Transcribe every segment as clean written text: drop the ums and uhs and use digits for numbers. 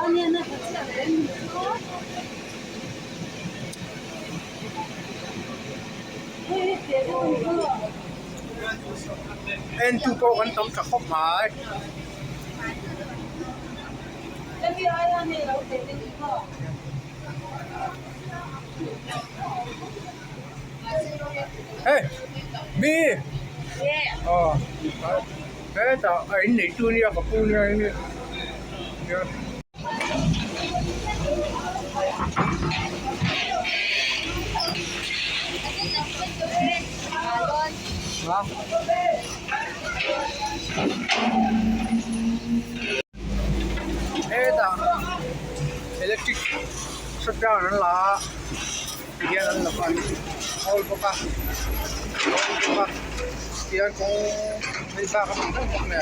en tu ko kan tam thak khop mai hey mi oh thế ta anh này tu ni ka pu ni vâng thế ta electric shutdown là dia nan la pan all boka dia ko may ba ka man na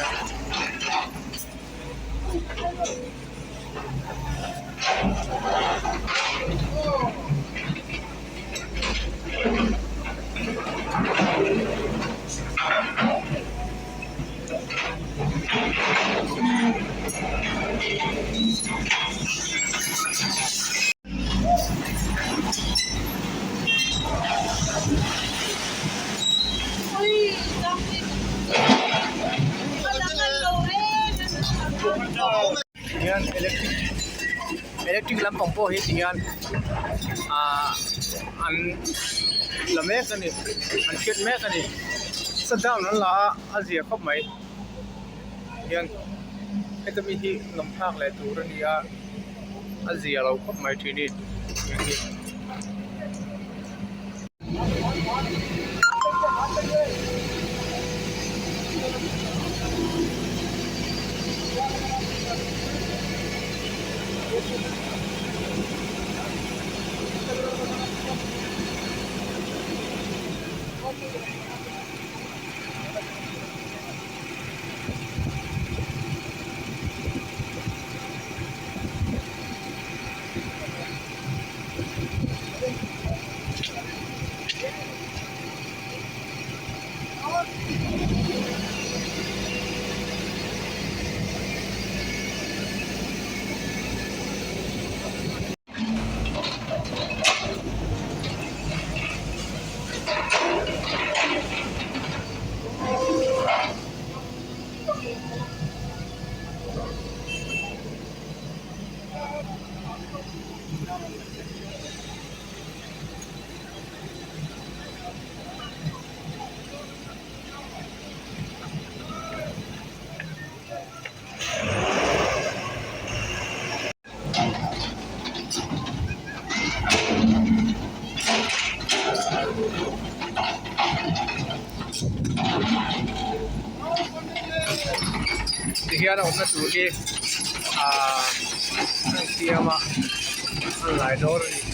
yan electric lampang po hit yan an lamek ani an kit mek ani sa down nan la azia khop mai yan ito mi hi lamphak le tur ania azia lo khop mai thini yan hi Dihian on na tuki ang siyama ang laidor ni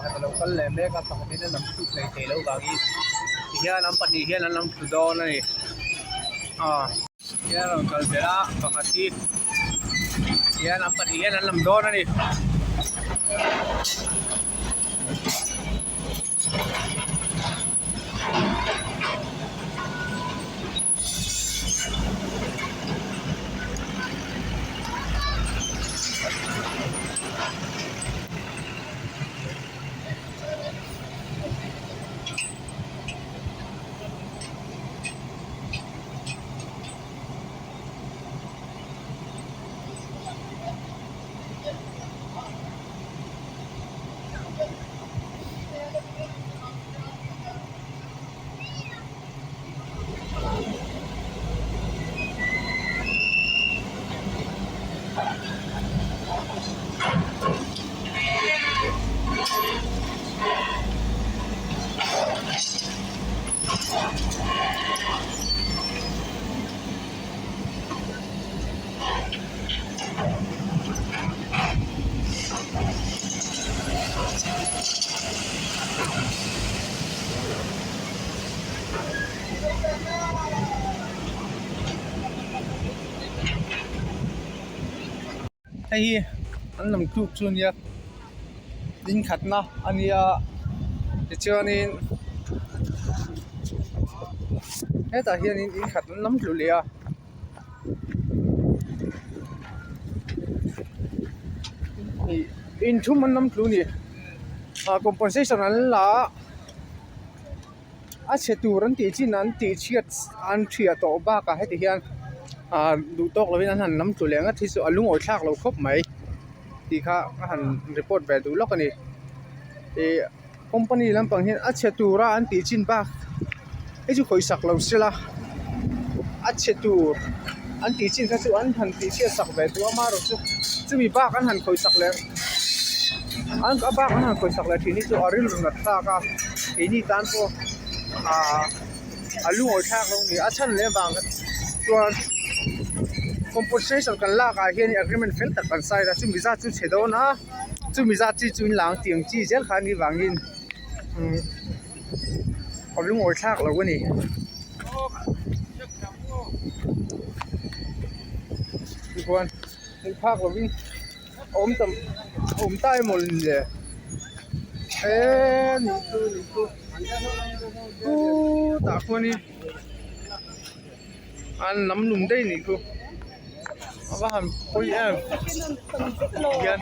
pakhat local le me ka pakhat na nam tu play te lo bagi hian am pani hian an lam tu don ani hian local bela pakhat hi hian am pani hian an lam don ani hei an lam tu chu nia din khatna ania ti chuanin heta hian in khat lam tlu lia in thum an lam tlu ni compensation an la a che tur an ti chin an ti chiat an thia to ba ka heti hian du tok lovin an han lam tlu lenga thi chu alung oi thlak lo khop mai ti kha a han report ve du lok ani e company lampang hian a che tura an ti chin ba e chu khoi sak lo sila a che tur an ti chin kha chu an han ti che sak ve tu ama ro chu mi ba kan han khoi sak le an ka ba kan han khoi sak le thi ni chu aril na ta ka e ni tan po alung oi thak lo ni a chan le bang chuan compensation kan la ka hian agreement fel tak kan sai ra chu mi za chu chedo na chu mi za chi chu in lang tiang chi zel khan ni wangin alung oi thak lo ni chuan ni phak lo win om tai mol le ni tu ta khoni an nam lum dei ni ku aba ham koi em yan